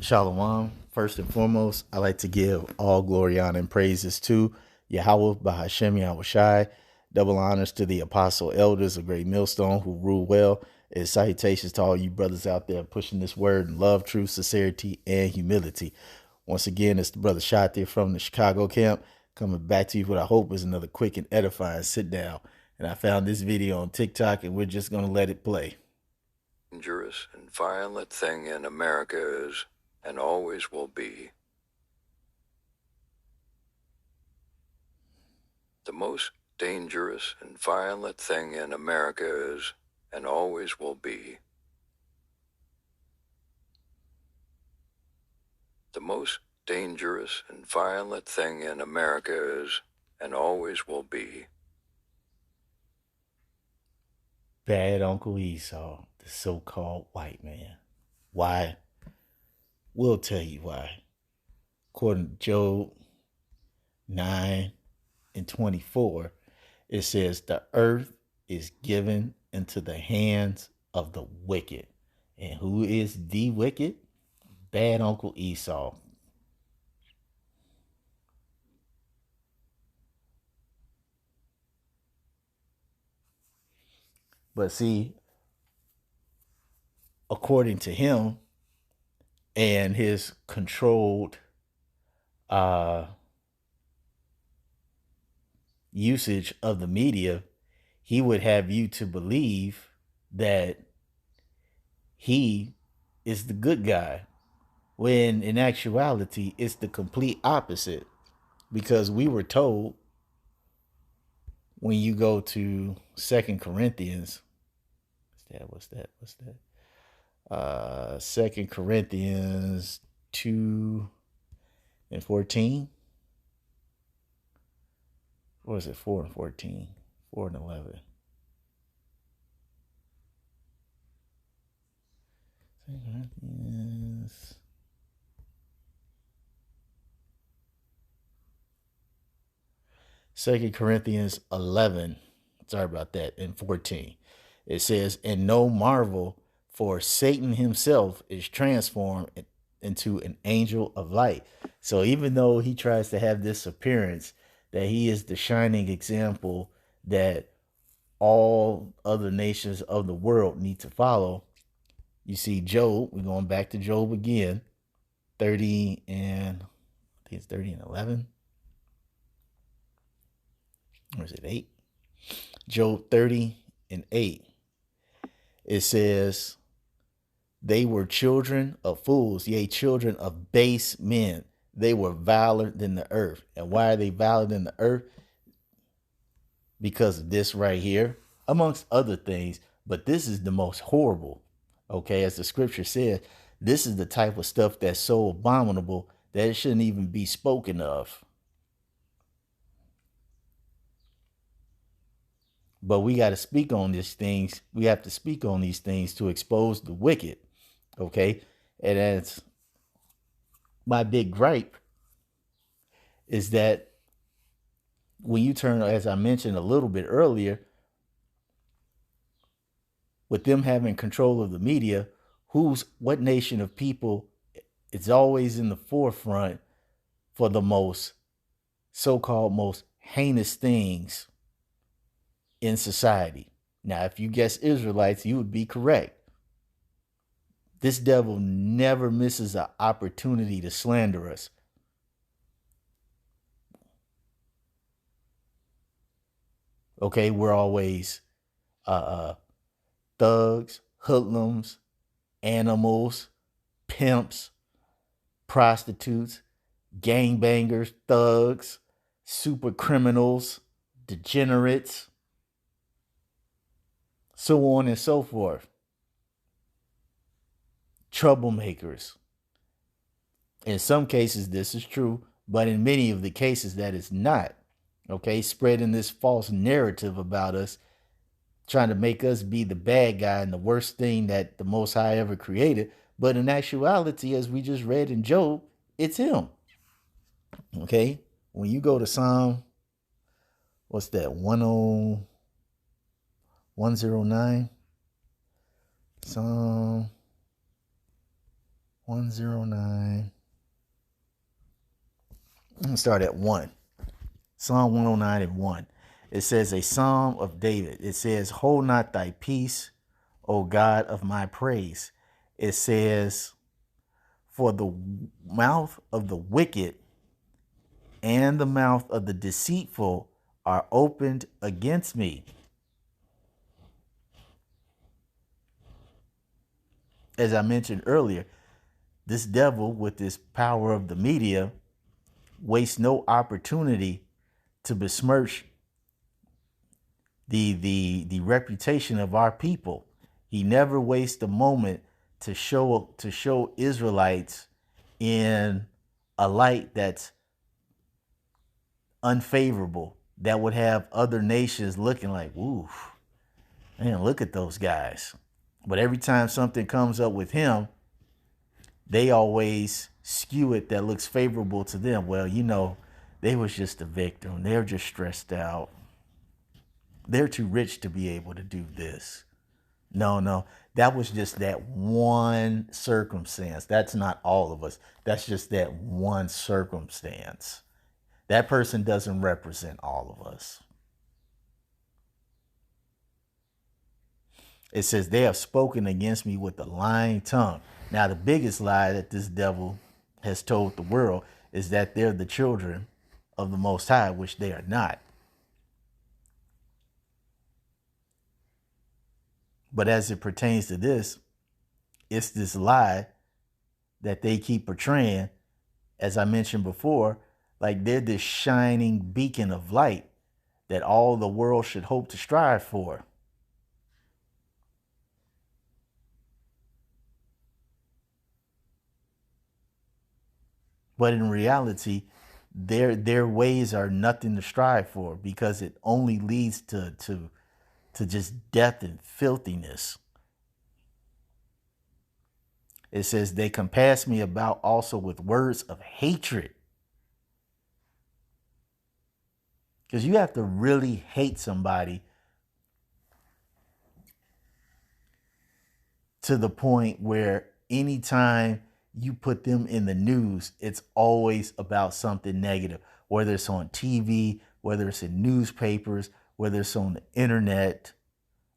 Shalom. First and foremost, I like to give all glory, honor, and praises to Yahweh, Bahashem, Yahweh Shai. Double honors to the apostle elders of Great Millstone who rule well. And salutations to all you brothers out there pushing this word in love, truth, sincerity, and humility. Once again, it's the brother Shot there from the Chicago camp coming back to you with what I hope is another quick and edifying sit down. And I found this video on TikTok and we're just going to let it play. Dangerous and violent thing in America is and always will be. The most dangerous and violent thing in America is and always will be. The most dangerous and violent thing in America is and always will be. Bad Uncle Esau, the so-called white man. Why? We'll tell you why. According to Job 9 and 24, it says, the earth is given into the hands of the wicked. And who is the wicked? Bad Uncle Esau. But see, according to him and his controlled usage of the media, he would have you to believe that he is the good guy, when in actuality it's the complete opposite. Because we were told, when you go to Second Corinthians, what's that? Second Corinthians 2 and 14. Or is it 4 and 14? 4 and 11. Second Corinthians. Second Corinthians 11. Sorry about that. And 14. It says, and no marvel, for Satan himself is transformed into an angel of light. So even though he tries to have this appearance that he is the shining example that all other nations of the world need to follow, you see Job, we're going back to Job again, 30 and, I think it's 30 and 11. Or is it 8? Job 30 and 8. It says, they were children of fools, yea, children of base men. They were viler than the earth. And why are they viler than the earth? Because of this right here, amongst other things. But this is the most horrible. Okay, as the scripture says, this is the type of stuff that's so abominable that it shouldn't even be spoken of. But we got to speak on these things. We have to speak on these things to expose the wicked. Okay. And that's my big gripe, is that when you turn, as I mentioned a little bit earlier, with them having control of the media, what nation of people is always in the forefront for the most so-called most heinous things in society? Now, if you guess Israelites, you would be correct. This devil never misses an opportunity to slander us. Okay, we're always thugs, hoodlums, animals, pimps, prostitutes, gangbangers, thugs, super criminals, degenerates, so on and so forth. Troublemakers. In some cases, this is true, but in many of the cases, that is not. Okay, spreading this false narrative about us, trying to make us be the bad guy and the worst thing that the Most High ever created. But in actuality, as we just read in Job, it's him. Okay, when you go to Psalm, what's that, 109? Psalm 109. I'm going to start at 1. Psalm 109 and 1. It says, a psalm of David. It says, hold not thy peace, O God of my praise. It says, for the mouth of the wicked and the mouth of the deceitful are opened against me. As I mentioned earlier, this devil with this power of the media wastes no opportunity to besmirch the reputation of our people. He never wastes a moment to show Israelites in a light that's unfavorable, that would have other nations looking like, ooh, man, look at those guys. But every time something comes up with him, they always skew it that looks favorable to them. Well, they was just a victim. They're just stressed out. They're too rich to be able to do this. No, that was just that one circumstance. That's not all of us. That's just that one circumstance. That person doesn't represent all of us. It says, they have spoken against me with a lying tongue. Now, the biggest lie that this devil has told the world is that they're the children of the Most High, which they are not. But as it pertains to this, it's this lie that they keep portraying, as I mentioned before, like they're this shining beacon of light that all the world should hope to strive for. But in reality, their ways are nothing to strive for, because it only leads to just death and filthiness. It says, they compass me about also with words of hatred. Because you have to really hate somebody to the point where anytime you put them in the news, it's always about something negative, whether it's on TV, whether it's in newspapers, whether it's on the internet,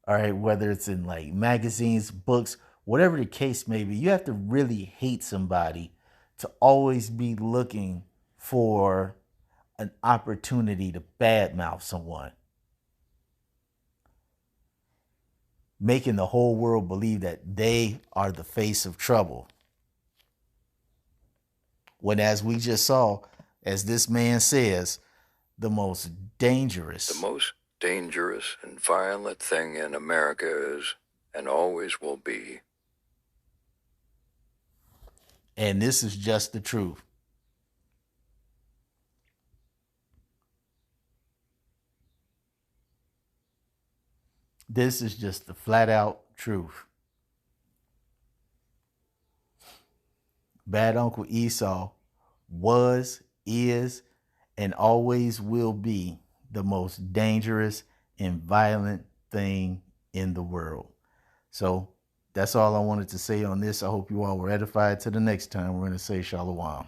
all right, whether it's in like magazines, books, whatever the case may be. You have to really hate somebody to always be looking for an opportunity to badmouth someone, making the whole world believe that they are the face of trouble. When, as we just saw, as this man says, the most dangerous and violent thing in America is and always will be. And this is just the truth. This is just the flat out truth. Bad Uncle Esau was, is, and always will be the most dangerous and violent thing in the world. So that's all I wanted to say on this. I hope you all were edified. Till the next time, we're going to say Shalom.